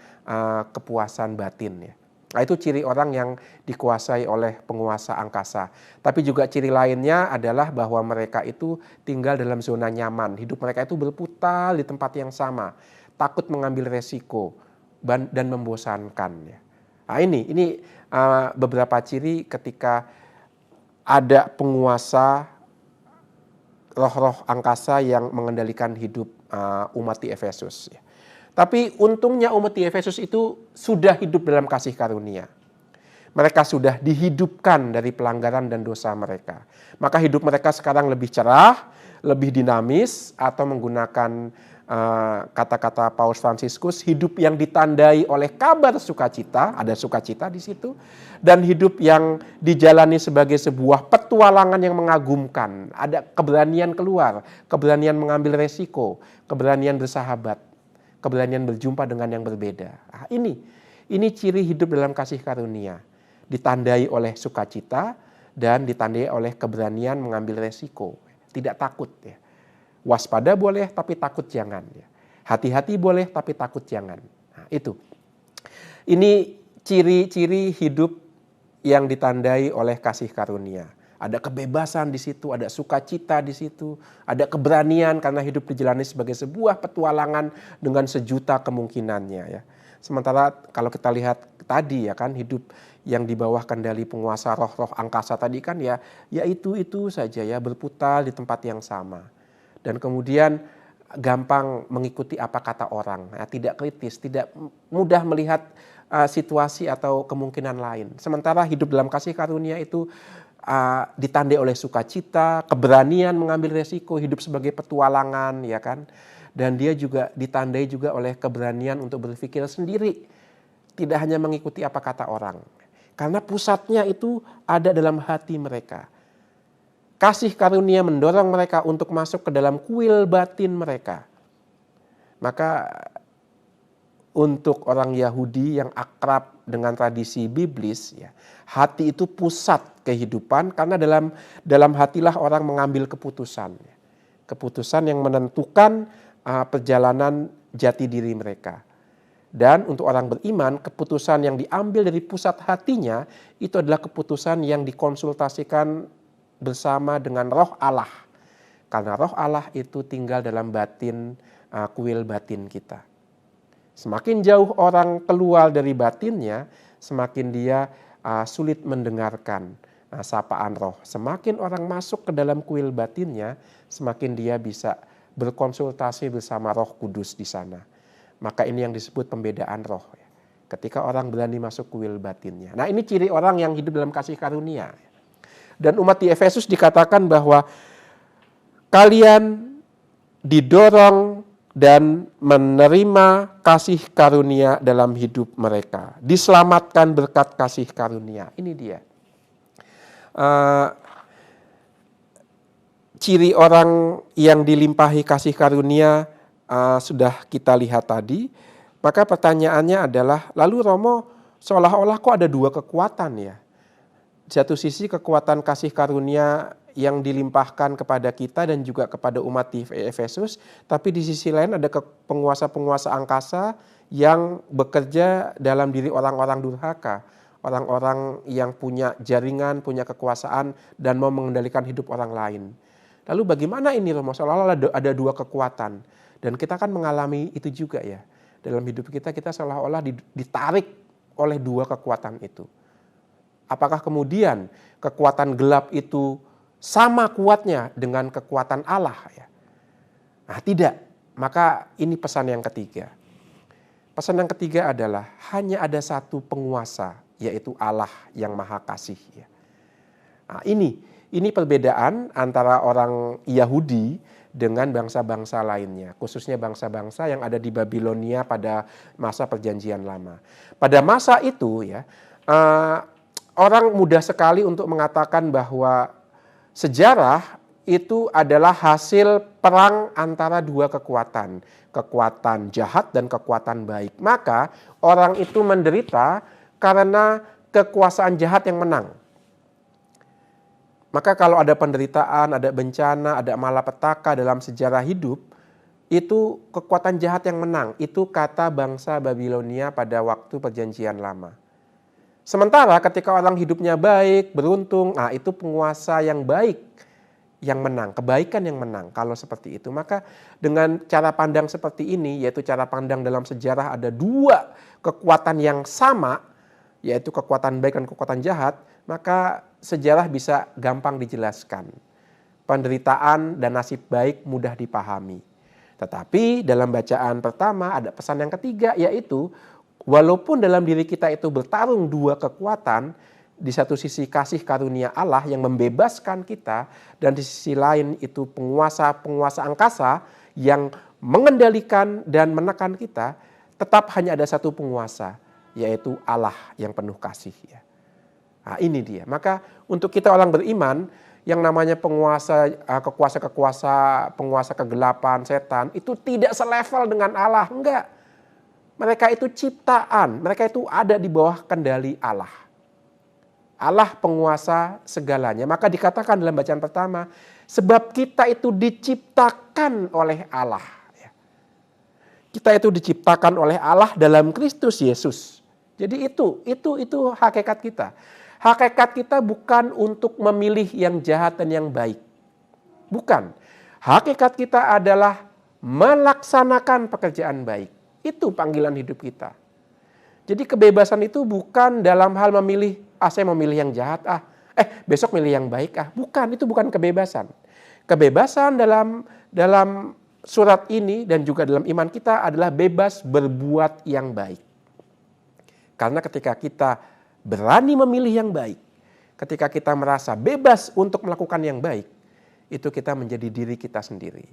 kepuasan batin, ya. Nah, itu ciri orang yang dikuasai oleh penguasa angkasa. Tapi juga ciri lainnya adalah bahwa mereka itu tinggal dalam zona nyaman. Hidup mereka itu berputar di tempat yang sama, takut mengambil resiko dan membosankan, ya. Nah, ini beberapa ciri ketika ada penguasa roh-roh angkasa yang mengendalikan hidup umat di Efesus, ya. Tapi untungnya umat di Efesus itu sudah hidup dalam kasih karunia. Mereka sudah dihidupkan dari pelanggaran dan dosa mereka. Maka hidup mereka sekarang lebih cerah, lebih dinamis, atau menggunakan kata-kata Paus Fransiskus, hidup yang ditandai oleh kabar sukacita, ada sukacita di situ, dan hidup yang dijalani sebagai sebuah petualangan yang mengagumkan. Ada keberanian keluar, keberanian mengambil resiko, keberanian bersahabat, keberanian berjumpa dengan yang berbeda. Nah, ini ciri hidup dalam kasih karunia, ditandai oleh sukacita dan ditandai oleh keberanian mengambil resiko, tidak takut, ya. Waspada boleh tapi takut jangan, ya. Hati-hati boleh tapi takut jangan. Nah, itu. Ini ciri-ciri hidup yang ditandai oleh kasih karunia. Ada kebebasan di situ, ada sukacita di situ, ada keberanian karena hidup dijalani sebagai sebuah petualangan dengan sejuta kemungkinannya, ya. Sementara kalau kita lihat tadi, ya kan, hidup yang di bawah kendali penguasa roh-roh angkasa tadi kan ya itu saja, ya, berputar di tempat yang sama. Dan kemudian gampang mengikuti apa kata orang, ya, tidak kritis, tidak mudah melihat situasi atau kemungkinan lain. Sementara hidup dalam kasih karunia itu ditandai oleh sukacita, keberanian mengambil resiko, hidup sebagai petualangan, ya kan? Dan dia juga ditandai juga oleh keberanian untuk berpikir sendiri, tidak hanya mengikuti apa kata orang. Karena pusatnya itu ada dalam hati mereka. Kasih karunia mendorong mereka untuk masuk ke dalam kuil batin mereka. Maka untuk orang Yahudi yang akrab dengan tradisi biblis, ya, hati itu pusat kehidupan karena dalam hatilah orang mengambil keputusan. Keputusan yang menentukan perjalanan jati diri mereka. Dan untuk orang beriman, keputusan yang diambil dari pusat hatinya itu adalah keputusan yang dikonsultasikan bersama dengan Roh Allah. Karena Roh Allah itu tinggal dalam batin, kuil batin kita. Semakin jauh orang keluar dari batinnya, semakin dia sulit mendengarkan sapaan roh. Semakin orang masuk ke dalam kuil batinnya, semakin dia bisa berkonsultasi bersama Roh Kudus di sana. Maka ini yang disebut pembedaan roh. Ketika orang berani masuk kuil batinnya. Nah, ini ciri orang yang hidup dalam kasih karunia. Dan umat di Efesus dikatakan bahwa kalian didorong dan menerima kasih karunia dalam hidup mereka. Diselamatkan berkat kasih karunia. Ini dia. Ciri orang yang dilimpahi kasih karunia sudah kita lihat tadi. Maka pertanyaannya adalah, lalu Romo seolah-olah kok ada dua kekuatan ya? Di satu sisi kekuatan kasih karunia yang dilimpahkan kepada kita dan juga kepada umat di Efesus, tapi di sisi lain ada penguasa-penguasa angkasa yang bekerja dalam diri orang-orang durhaka, orang-orang yang punya jaringan, punya kekuasaan dan mau mengendalikan hidup orang lain. Lalu bagaimana ini Romo? Seolah-olah ada dua kekuatan dan kita kan mengalami itu juga ya. Dalam hidup kita seolah-olah ditarik oleh dua kekuatan itu. Apakah kemudian kekuatan gelap itu sama kuatnya dengan kekuatan Allah ya? Nah, tidak. Maka ini pesan yang ketiga. Pesan yang ketiga adalah hanya ada satu penguasa, yaitu Allah yang Maha Kasih ya. Nah, ini perbedaan antara orang Yahudi dengan bangsa-bangsa lainnya, khususnya bangsa-bangsa yang ada di Babilonia pada masa Perjanjian Lama. Pada masa itu ya, orang mudah sekali untuk mengatakan bahwa sejarah itu adalah hasil perang antara dua kekuatan. Kekuatan jahat dan kekuatan baik. Maka orang itu menderita karena kekuasaan jahat yang menang. Maka kalau ada penderitaan, ada bencana, ada malapetaka dalam sejarah hidup, itu kekuatan jahat yang menang. Itu kata bangsa Babilonia pada waktu Perjanjian Lama. Sementara ketika orang hidupnya baik, beruntung, itu penguasa yang baik yang menang, kebaikan yang menang. Kalau seperti itu, maka dengan cara pandang seperti ini, yaitu cara pandang dalam sejarah ada dua kekuatan yang sama, yaitu kekuatan baik dan kekuatan jahat, maka sejarah bisa gampang dijelaskan. Penderitaan dan nasib baik mudah dipahami. Tetapi dalam bacaan pertama ada pesan yang ketiga, yaitu walaupun dalam diri kita itu bertarung dua kekuatan, di satu sisi kasih karunia Allah yang membebaskan kita, dan di sisi lain itu penguasa-penguasa angkasa yang mengendalikan dan menekan kita, tetap hanya ada satu penguasa, yaitu Allah yang penuh kasih ya. Nah, ini dia. Maka untuk kita orang beriman, yang namanya penguasa kegelapan, setan, itu tidak selevel dengan Allah. Enggak. Mereka itu ciptaan, mereka itu ada di bawah kendali Allah. Allah penguasa segalanya. Maka dikatakan dalam bacaan pertama, sebab kita itu diciptakan oleh Allah. Kita itu diciptakan oleh Allah dalam Kristus Yesus. Jadi itu hakikat kita. Hakikat kita bukan untuk memilih yang jahat dan yang baik. Bukan. Hakikat kita adalah melaksanakan pekerjaan baik. Itu panggilan hidup kita. Jadi kebebasan itu bukan dalam hal memilih, saya memilih yang jahat, besok milih yang baik, bukan, itu bukan kebebasan. Kebebasan dalam surat ini dan juga dalam iman kita adalah bebas berbuat yang baik. Karena ketika kita berani memilih yang baik, ketika kita merasa bebas untuk melakukan yang baik, itu kita menjadi diri kita sendiri.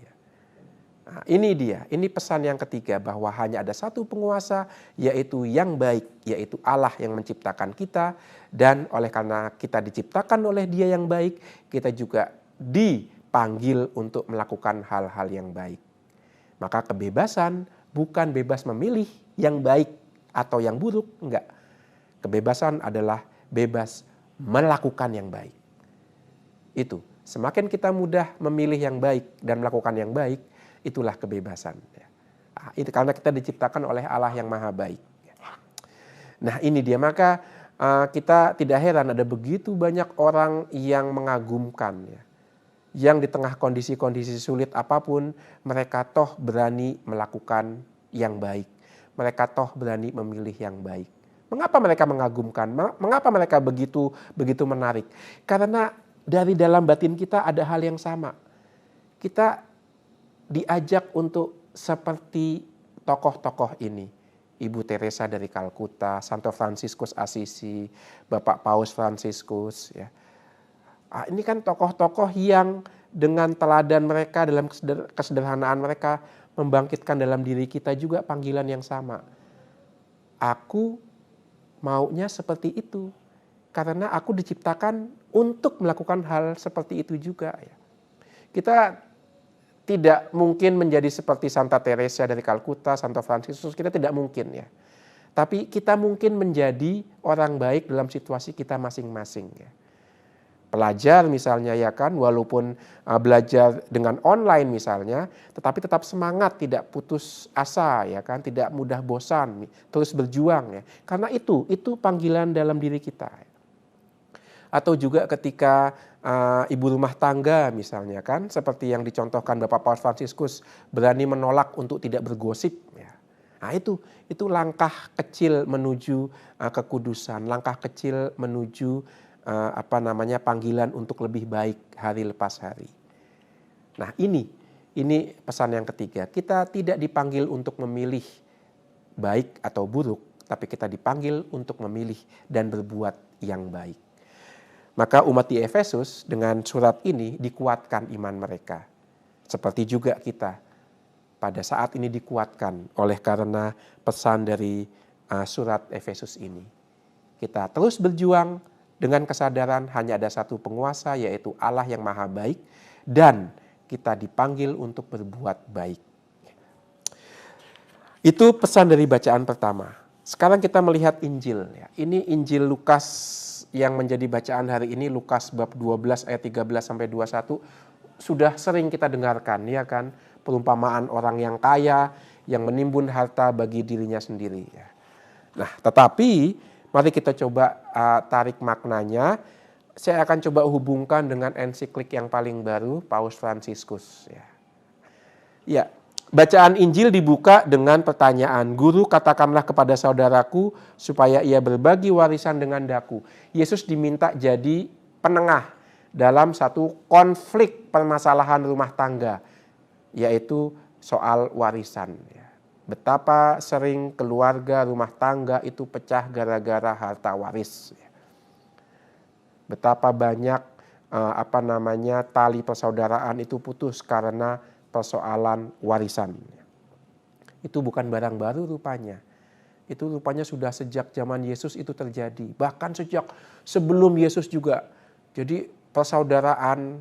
Nah, ini dia, ini pesan yang ketiga, bahwa hanya ada satu penguasa, yaitu yang baik, yaitu Allah yang menciptakan kita. Dan oleh karena kita diciptakan oleh Dia yang baik, kita juga dipanggil untuk melakukan hal-hal yang baik. Maka kebebasan bukan bebas memilih yang baik atau yang buruk, enggak. Kebebasan adalah bebas melakukan yang baik. Itu, semakin kita mudah memilih yang baik dan melakukan yang baik, itulah kebebasan. Nah, itu karena kita diciptakan oleh Allah yang maha baik. Nah ini dia, maka kita tidak heran ada begitu banyak orang yang mengagumkan, yang di tengah kondisi-kondisi sulit apapun, mereka toh berani melakukan yang baik. Mereka toh berani memilih yang baik. Mengapa mereka mengagumkan? Mengapa mereka begitu menarik? Karena dari dalam batin kita ada hal yang sama. Kita diajak untuk seperti tokoh-tokoh ini. Ibu Teresa dari Kalkuta, Santo Fransiskus Assisi, Bapak Paus Fransiskus. Ya. Ini kan tokoh-tokoh yang dengan teladan mereka, dalam kesederhanaan mereka, membangkitkan dalam diri kita juga panggilan yang sama. Aku maunya seperti itu. Karena aku diciptakan untuk melakukan hal seperti itu juga. Ya. Kita tidak mungkin menjadi seperti Santa Teresa dari Kalkuta, Santo Fransiskus, kita tidak mungkin ya. Tapi kita mungkin menjadi orang baik dalam situasi kita masing-masing ya. Pelajar misalnya ya kan, walaupun belajar dengan online misalnya, tetapi tetap semangat, tidak putus asa ya kan, tidak mudah bosan, terus berjuang ya. Karena itu panggilan dalam diri kita. Atau juga ketika ibu rumah tangga misalnya kan, seperti yang dicontohkan Bapak Paus Fransiskus, berani menolak untuk tidak bergosip ya. Nah itu langkah kecil menuju kekudusan, langkah kecil menuju panggilan untuk lebih baik hari lepas hari. Nah ini pesan yang ketiga, kita tidak dipanggil untuk memilih baik atau buruk, tapi kita dipanggil untuk memilih dan berbuat yang baik. Maka umat di Efesus dengan surat ini dikuatkan iman mereka. Seperti juga kita pada saat ini dikuatkan oleh karena pesan dari surat Efesus ini. Kita terus berjuang dengan kesadaran hanya ada satu penguasa, yaitu Allah yang maha baik, dan kita dipanggil untuk berbuat baik. Itu pesan dari bacaan pertama. Sekarang kita melihat Injil. Ini Injil Lukas yang menjadi bacaan hari ini, Lukas bab 12 ayat 13 sampai 21, sudah sering kita dengarkan ya kan, perumpamaan orang yang kaya yang menimbun harta bagi dirinya sendiri ya. Nah, tetapi mari kita coba tarik maknanya. Saya akan coba hubungkan dengan ensiklik yang paling baru Paus Fransiskus ya. Ya, bacaan Injil dibuka dengan pertanyaan, "Guru, katakanlah kepada saudaraku supaya ia berbagi warisan dengan daku." Yesus diminta jadi penengah dalam satu konflik permasalahan rumah tangga, yaitu soal warisan. Betapa sering keluarga rumah tangga itu pecah gara-gara harta waris. Betapa banyak tali persaudaraan itu putus karena persoalan warisan. Itu bukan barang baru rupanya. Itu rupanya sudah sejak zaman Yesus itu terjadi. Bahkan sejak sebelum Yesus juga. Jadi persaudaraan,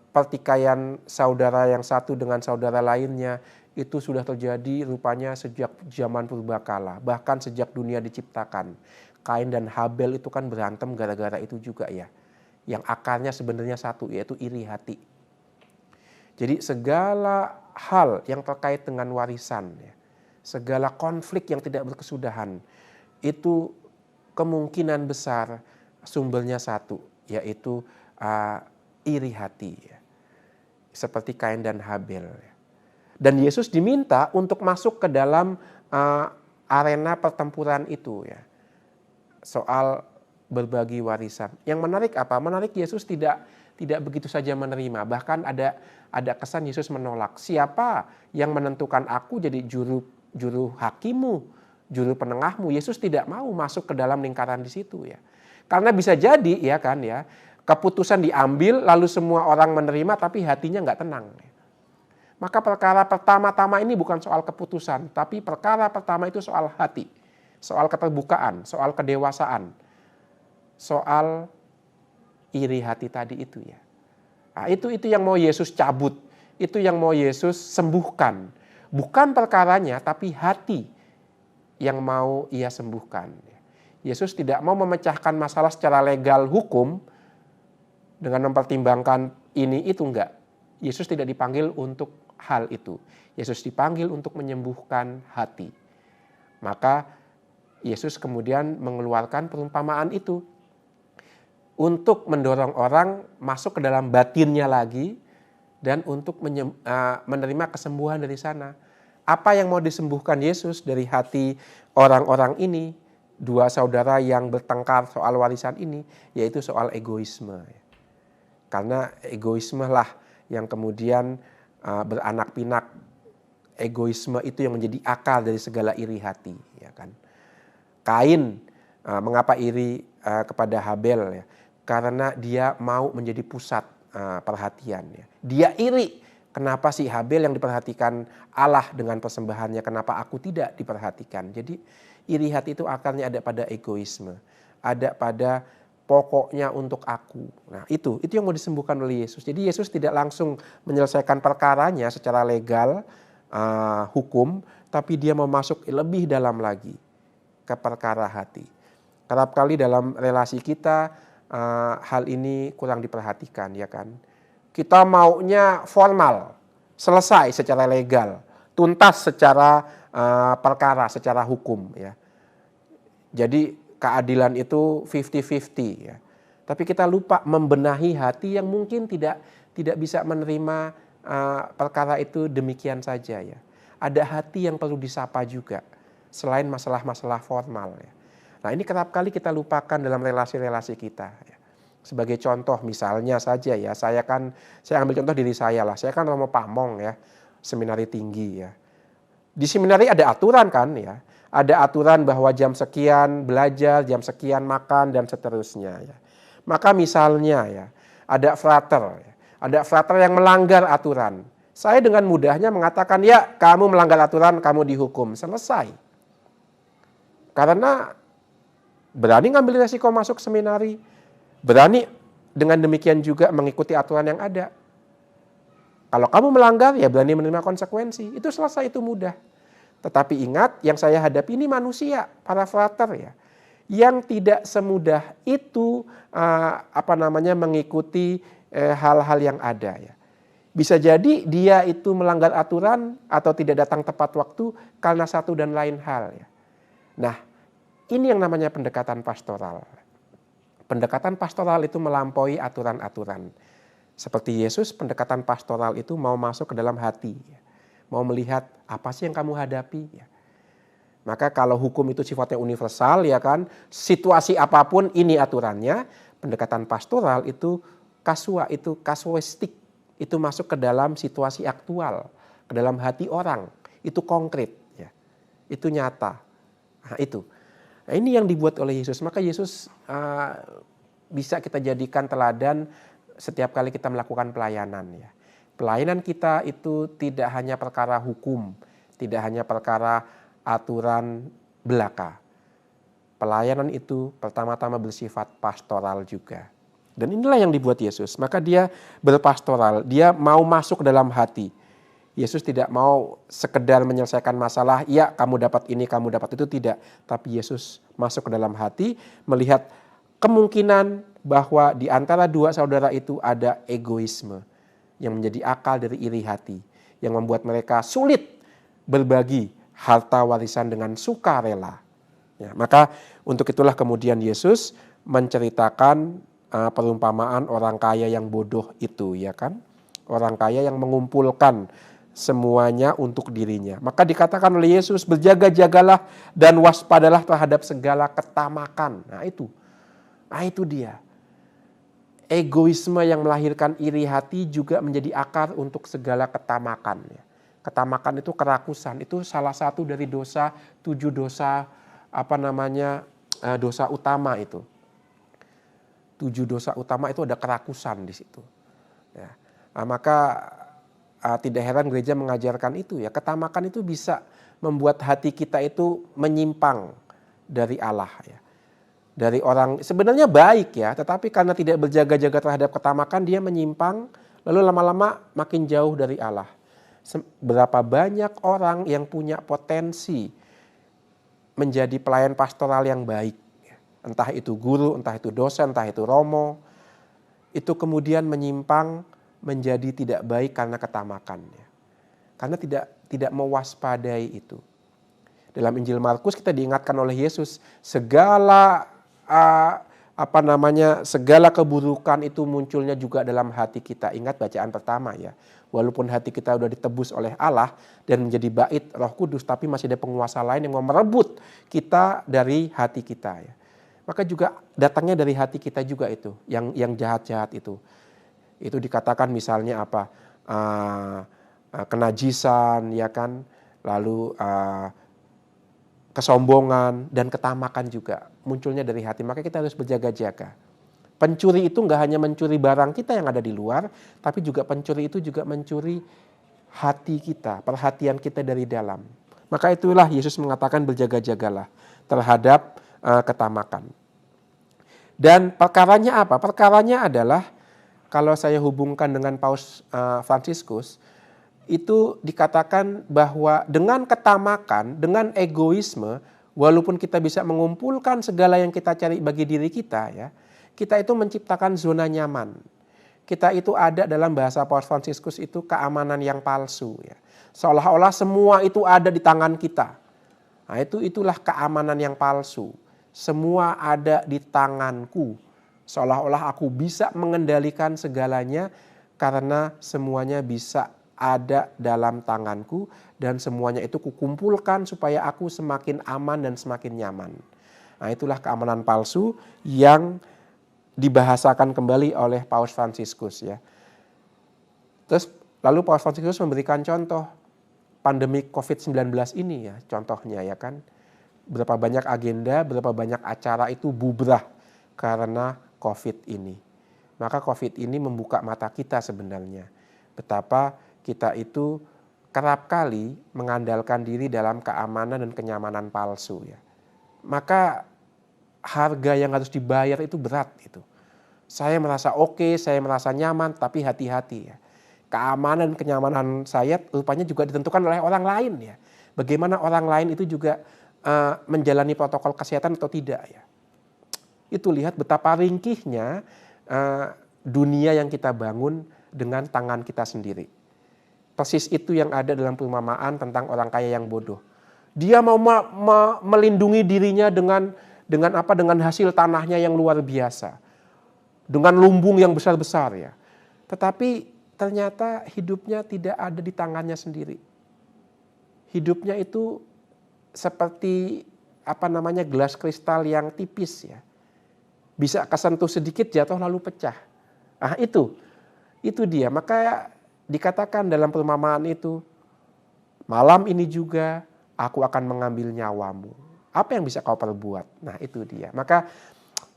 pertikaian saudara yang satu dengan saudara lainnya itu sudah terjadi rupanya sejak zaman purbakala. Bahkan sejak dunia diciptakan. Kain dan Habel itu kan berantem gara-gara itu juga ya. Yang akarnya sebenarnya satu, yaitu iri hati. Jadi segala hal yang terkait dengan warisan, segala konflik yang tidak berkesudahan, itu kemungkinan besar sumbernya satu, yaitu iri hati. Seperti Kain dan Habel. Dan Yesus diminta untuk masuk ke dalam arena pertempuran itu ya. Soal berbagi warisan. Yang menarik apa? Menarik Yesus tidak begitu saja menerima. Bahkan ada kesan Yesus menolak. Siapa yang menentukan aku jadi juru hakimu? juru penengahmu. Yesus tidak mau masuk ke dalam lingkaran di situ ya. Karena bisa jadi ya kan ya, keputusan diambil lalu semua orang menerima tapi hatinya nggak tenang. Maka perkara pertama-tama ini bukan soal keputusan, tapi perkara pertama itu soal hati, soal keterbukaan, soal kedewasaan, soal iri hati tadi itu ya. Nah, itu yang mau Yesus cabut, itu yang mau Yesus sembuhkan. Bukan perkaranya, tapi hati yang mau ia sembuhkan. Yesus tidak mau memecahkan masalah secara legal hukum dengan mempertimbangkan ini itu enggak. Yesus tidak dipanggil untuk hal itu. Yesus dipanggil untuk menyembuhkan hati. Maka Yesus kemudian mengeluarkan perumpamaan itu untuk mendorong orang masuk ke dalam batinnya lagi dan untuk menerima kesembuhan dari sana. Apa yang mau disembuhkan Yesus dari hati orang-orang ini, dua saudara yang bertengkar soal warisan ini, yaitu soal egoisme. Karena egoisme lah yang kemudian beranak pinak. Egoisme itu yang menjadi akal dari segala iri hati, ya kan. Kain mengapa iri kepada Habel ya? Karena dia mau menjadi pusat perhatian ya. Dia iri, kenapa sih Habel yang diperhatikan Allah dengan persembahannya, kenapa aku tidak diperhatikan. Jadi iri hati itu akarnya ada pada egoisme, ada pada pokoknya untuk aku. Nah itu yang mau disembuhkan oleh Yesus. Jadi Yesus tidak langsung menyelesaikan perkaranya secara legal, hukum, tapi dia mau masuk lebih dalam lagi ke perkara hati. Kerap kali dalam relasi kita hal ini kurang diperhatikan ya kan. Kita maunya formal, selesai secara legal, tuntas secara perkara, secara hukum ya. Jadi keadilan itu 50-50 ya. Tapi kita lupa membenahi hati yang mungkin tidak bisa menerima perkara itu demikian saja ya. Ada hati yang perlu disapa juga selain masalah-masalah formal ya. Nah ini kerap kali kita lupakan dalam relasi-relasi kita ya. Sebagai contoh misalnya saja ya, saya ambil contoh diri saya lah. Saya kan Romo Pamong ya, seminari tinggi ya. Di seminari ada aturan kan ya. Ada aturan bahwa jam sekian belajar, jam sekian makan dan seterusnya ya. Maka misalnya ya, ada frater yang melanggar aturan. Saya dengan mudahnya mengatakan ya kamu melanggar aturan, kamu dihukum. Selesai. Karena berani ngambil resiko masuk seminari. Berani dengan demikian juga mengikuti aturan yang ada. Kalau kamu melanggar ya berani menerima konsekuensi. Itu selesai, itu mudah. Tetapi ingat yang saya hadapi ini manusia, para frater ya. Yang tidak semudah itu mengikuti hal-hal yang ada ya. Bisa jadi dia itu melanggar aturan atau tidak datang tepat waktu karena satu dan lain hal ya. Nah, ini yang namanya pendekatan pastoral. Pendekatan pastoral itu melampaui aturan-aturan. Seperti Yesus, pendekatan pastoral itu mau masuk ke dalam hati. Mau melihat apa sih yang kamu hadapi. Maka kalau hukum itu sifatnya universal ya kan. Situasi apapun ini aturannya. Pendekatan pastoral itu kasuistik. Itu masuk ke dalam situasi aktual. Ke dalam hati orang. Itu konkret. Ya. Itu nyata. Nah itu. Nah, ini yang dibuat oleh Yesus. Maka Yesus bisa kita jadikan teladan setiap kali kita melakukan pelayanan ya. Pelayanan kita itu tidak hanya perkara hukum, tidak hanya perkara aturan belaka. Pelayanan itu pertama-tama bersifat pastoral juga. Dan inilah yang dibuat Yesus. Maka dia berpastoral, dia mau masuk ke dalam hati. Yesus tidak mau sekedar menyelesaikan masalah, ya kamu dapat ini, kamu dapat itu, tidak. Tapi Yesus masuk ke dalam hati, melihat kemungkinan bahwa di antara dua saudara itu ada egoisme yang menjadi akal dari iri hati, yang membuat mereka sulit berbagi harta warisan dengan sukarela. Ya, maka untuk itulah kemudian Yesus menceritakan perumpamaan orang kaya yang bodoh itu, ya kan? Orang kaya yang mengumpulkan semuanya untuk dirinya. Maka dikatakan oleh Yesus, berjaga-jagalah dan waspadalah terhadap segala ketamakan. Nah itu dia. Egoisme yang melahirkan iri hati juga menjadi akar untuk segala ketamakan. Ketamakan itu kerakusan, itu salah satu dari dosa, 7 dosa dosa utama itu. 7 dosa utama itu ada kerakusan di situ. Ya. Maka tidak heran gereja mengajarkan itu ya. Ketamakan itu bisa membuat hati kita itu menyimpang dari Allah ya. Dari orang sebenarnya baik ya, tetapi karena tidak berjaga-jaga terhadap ketamakan dia menyimpang, lalu lama-lama makin jauh dari Allah. Berapa banyak orang yang punya potensi menjadi pelayan pastoral yang baik. Entah itu guru, entah itu dosen, entah itu romo. Itu kemudian menyimpang menjadi tidak baik karena ketamakannya. Karena tidak mewaspadai itu. Dalam Injil Markus kita diingatkan oleh Yesus, segala keburukan itu munculnya juga dalam hati kita. Ingat bacaan pertama ya. Walaupun hati kita sudah ditebus oleh Allah dan menjadi bait Roh Kudus, tapi masih ada penguasa lain yang mau merebut kita dari hati kita ya. Maka juga datangnya dari hati kita juga itu, yang jahat-jahat itu. Itu dikatakan misalnya apa? Kenajisan ya kan, lalu kesombongan dan ketamakan juga munculnya dari hati. Maka kita harus berjaga-jaga. Pencuri itu nggak hanya mencuri barang kita yang ada di luar, tapi juga pencuri itu juga mencuri hati kita, perhatian kita dari dalam. Maka itulah Yesus mengatakan berjaga-jagalah terhadap ketamakan. Dan perkaranya apa? Perkaranya adalah kalau saya hubungkan dengan Paus Fransiskus, itu dikatakan bahwa dengan ketamakan, dengan egoisme, walaupun kita bisa mengumpulkan segala yang kita cari bagi diri kita ya, kita itu menciptakan zona nyaman. Kita itu ada dalam bahasa Paus Fransiskus itu keamanan yang palsu ya. Seolah-olah semua itu ada di tangan kita. Nah, itulah keamanan yang palsu. Semua ada di tanganku. Seolah-olah aku bisa mengendalikan segalanya karena semuanya bisa ada dalam tanganku dan semuanya itu kukumpulkan supaya aku semakin aman dan semakin nyaman. Nah, itulah keamanan palsu yang dibahasakan kembali oleh Paus Fransiskus ya. Terus lalu Paus Fransiskus memberikan contoh pandemi COVID-19 ini ya, contohnya ya kan. Berapa banyak agenda, berapa banyak acara itu bubrah karena COVID ini. Maka COVID ini membuka mata kita sebenarnya. Betapa kita itu kerap kali mengandalkan diri dalam keamanan dan kenyamanan palsu ya. Maka harga yang harus dibayar itu berat itu. Saya merasa oke, saya merasa nyaman, tapi hati-hati ya. Keamanan dan kenyamanan saya rupanya juga ditentukan oleh orang lain ya. Bagaimana orang lain itu juga menjalani protokol kesehatan atau tidak ya. Itu lihat betapa ringkihnya dunia yang kita bangun dengan tangan kita sendiri. Persis itu yang ada dalam perumpamaan tentang orang kaya yang bodoh. Dia mau melindungi dirinya dengan hasil tanahnya yang luar biasa. Dengan lumbung yang besar-besar ya. Tetapi ternyata hidupnya tidak ada di tangannya sendiri. Hidupnya itu seperti gelas kristal yang tipis ya. Bisa kesentuh sedikit jatuh lalu pecah. Ah itu dia. Maka dikatakan dalam perumpamaan itu, malam ini juga aku akan mengambil nyawamu. Apa yang bisa kau perbuat? Nah itu dia. Maka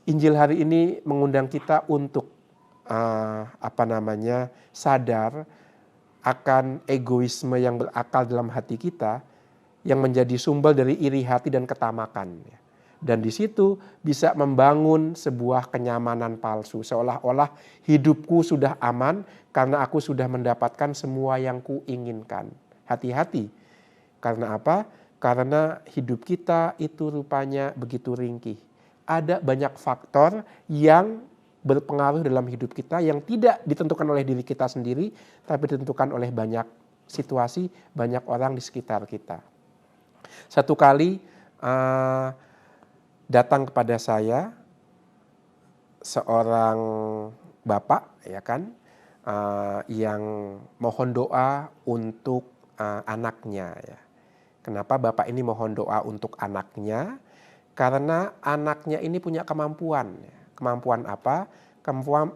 Injil hari ini mengundang kita untuk sadar akan egoisme yang berakal dalam hati kita yang menjadi sumber dari iri hati dan ketamakan. Dan di situ bisa membangun sebuah kenyamanan palsu. Seolah-olah hidupku sudah aman karena aku sudah mendapatkan semua yang kuinginkan. Hati-hati. Karena apa? Karena hidup kita itu rupanya begitu ringkih. Ada banyak faktor yang berpengaruh dalam hidup kita yang tidak ditentukan oleh diri kita sendiri, tapi ditentukan oleh banyak situasi, banyak orang di sekitar kita. Satu kali datang kepada saya seorang bapak ya kan, yang mohon doa untuk anaknya ya. Kenapa bapak ini mohon doa untuk anaknya? Karena anaknya ini punya kemampuan. Kemampuan apa?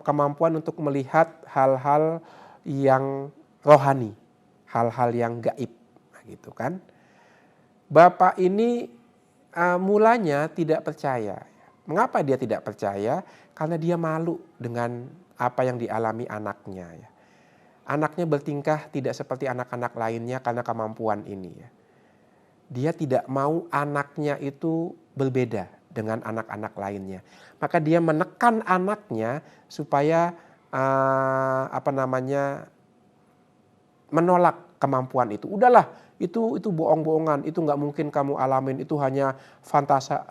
Kemampuan untuk melihat hal-hal yang rohani. hal-hal yang gaib, nah, gitu kan. Bapak ini mulanya tidak percaya. Mengapa dia tidak percaya? Karena dia malu dengan apa yang dialami anaknya ya. Anaknya bertingkah tidak seperti anak-anak lainnya karena kemampuan ini ya. Dia tidak mau anaknya itu berbeda dengan anak-anak lainnya. Maka dia menekan anaknya supaya menolak kemampuan itu. Udahlah, itu bohong-bohongan, itu nggak mungkin kamu alamin, itu hanya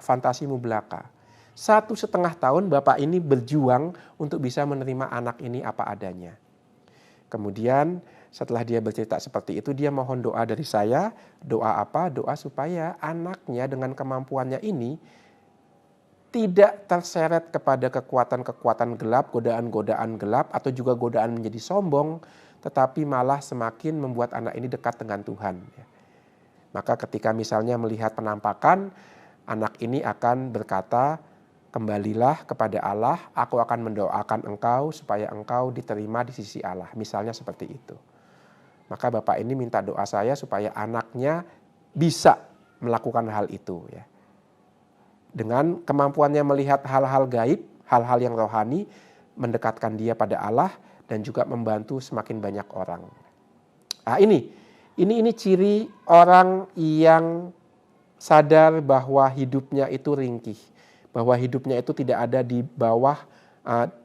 fantasimu belaka. 1,5 tahun bapak ini berjuang untuk bisa menerima anak ini apa adanya. Kemudian setelah dia bercerita seperti itu, dia mohon doa dari saya. Doa apa? Doa supaya anaknya dengan kemampuannya ini tidak terseret kepada kekuatan-kekuatan gelap, godaan-godaan gelap, atau juga godaan menjadi sombong, tetapi malah semakin membuat anak ini dekat dengan Tuhan. Maka ketika misalnya melihat penampakan, anak ini akan berkata, kembalilah kepada Allah, aku akan mendoakan engkau supaya engkau diterima di sisi Allah. Misalnya seperti itu. Maka bapak ini minta doa saya supaya anaknya bisa melakukan hal itu ya. Dengan kemampuannya melihat hal-hal gaib, hal-hal yang rohani, mendekatkan dia pada Allah dan juga membantu semakin banyak orang. Nah, ini ciri orang yang sadar bahwa hidupnya itu ringkih, bahwa hidupnya itu tidak ada di bawah,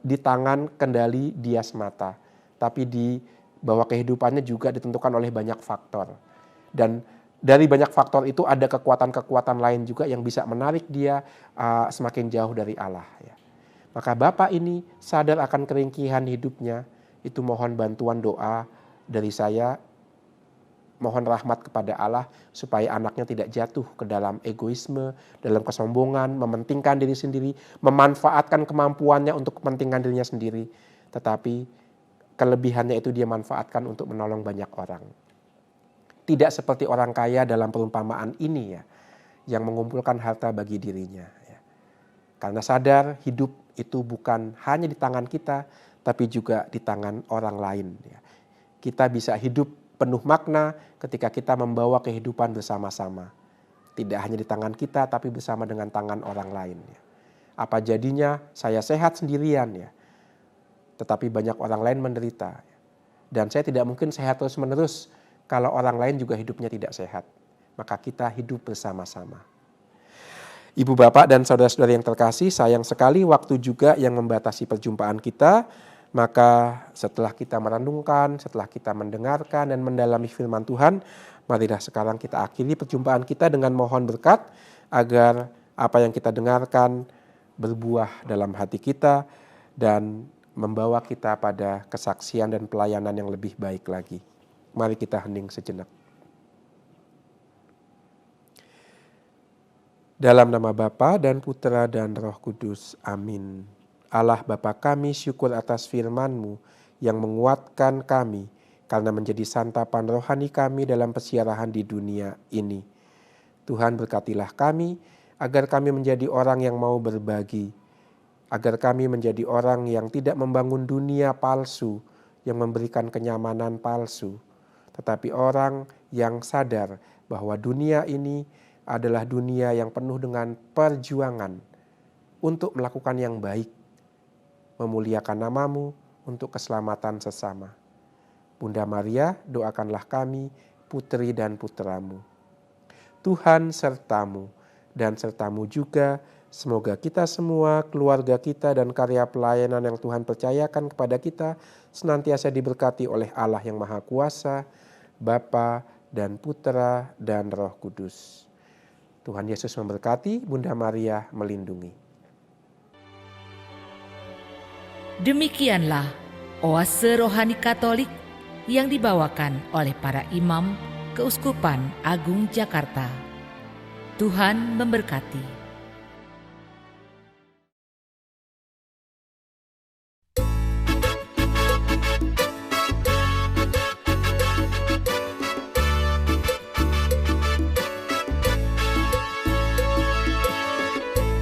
di tangan kendali dia semata, tapi bahwa kehidupannya juga ditentukan oleh banyak faktor. Dan dari banyak faktor itu ada kekuatan-kekuatan lain juga yang bisa menarik dia semakin jauh dari Allah. Ya. Maka bapak ini sadar akan keringkihan hidupnya, itu mohon bantuan doa dari saya, mohon rahmat kepada Allah supaya anaknya tidak jatuh ke dalam egoisme, dalam kesombongan, mementingkan diri sendiri, memanfaatkan kemampuannya untuk kepentingan dirinya sendiri. Tetapi kelebihannya itu dia manfaatkan untuk menolong banyak orang. Tidak seperti orang kaya dalam perumpamaan ini ya, yang mengumpulkan harta bagi dirinya. Ya. Karena sadar hidup itu bukan hanya di tangan kita, tapi juga di tangan orang lain. Ya. Kita bisa hidup penuh makna ketika kita membawa kehidupan bersama-sama. Tidak hanya di tangan kita, tapi bersama dengan tangan orang lain. Ya. Apa jadinya saya sehat sendirian ya, tetapi banyak orang lain menderita. Dan saya tidak mungkin sehat terus-menerus kalau orang lain juga hidupnya tidak sehat. Maka kita hidup bersama-sama. Ibu bapak dan saudara-saudara yang terkasih, sayang sekali waktu juga yang membatasi perjumpaan kita. Maka setelah kita merenungkan, setelah kita mendengarkan dan mendalami firman Tuhan, marilah sekarang kita akhiri perjumpaan kita dengan mohon berkat agar apa yang kita dengarkan berbuah dalam hati kita dan membawa kita pada kesaksian dan pelayanan yang lebih baik lagi. Mari kita hening sejenak. Dalam nama Bapa dan Putera dan Roh Kudus. Amin. Allah Bapa kami, syukur atas firman-Mu yang menguatkan kami karena menjadi santapan rohani kami dalam pesiarahan di dunia ini. Tuhan berkatilah kami agar kami menjadi orang yang mau berbagi, agar kami menjadi orang yang tidak membangun dunia palsu yang memberikan kenyamanan palsu, tetapi orang yang sadar bahwa dunia ini adalah dunia yang penuh dengan perjuangan untuk melakukan yang baik, memuliakan nama-Mu untuk keselamatan sesama. Bunda Maria, doakanlah kami, putri dan putra-Mu. Tuhan serta-Mu, dan serta-Mu juga, semoga kita semua, keluarga kita dan karya pelayanan yang Tuhan percayakan kepada kita, senantiasa diberkati oleh Allah yang Maha Kuasa, Bapa dan Putera dan Roh Kudus. Tuhan Yesus memberkati, Bunda Maria melindungi. Demikianlah oase rohani Katolik yang dibawakan oleh para imam Keuskupan Agung Jakarta. Tuhan memberkati.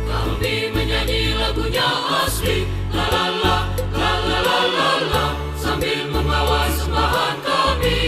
Kami menyanyi lagunya asli, la la la la la la la la, sambil membawa sembahan kami.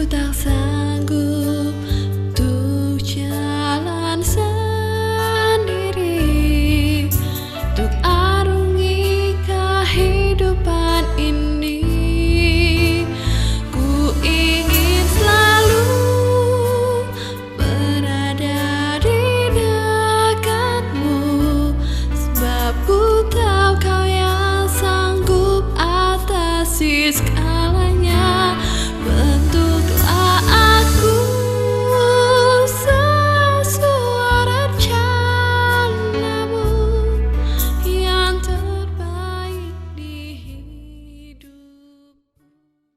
tak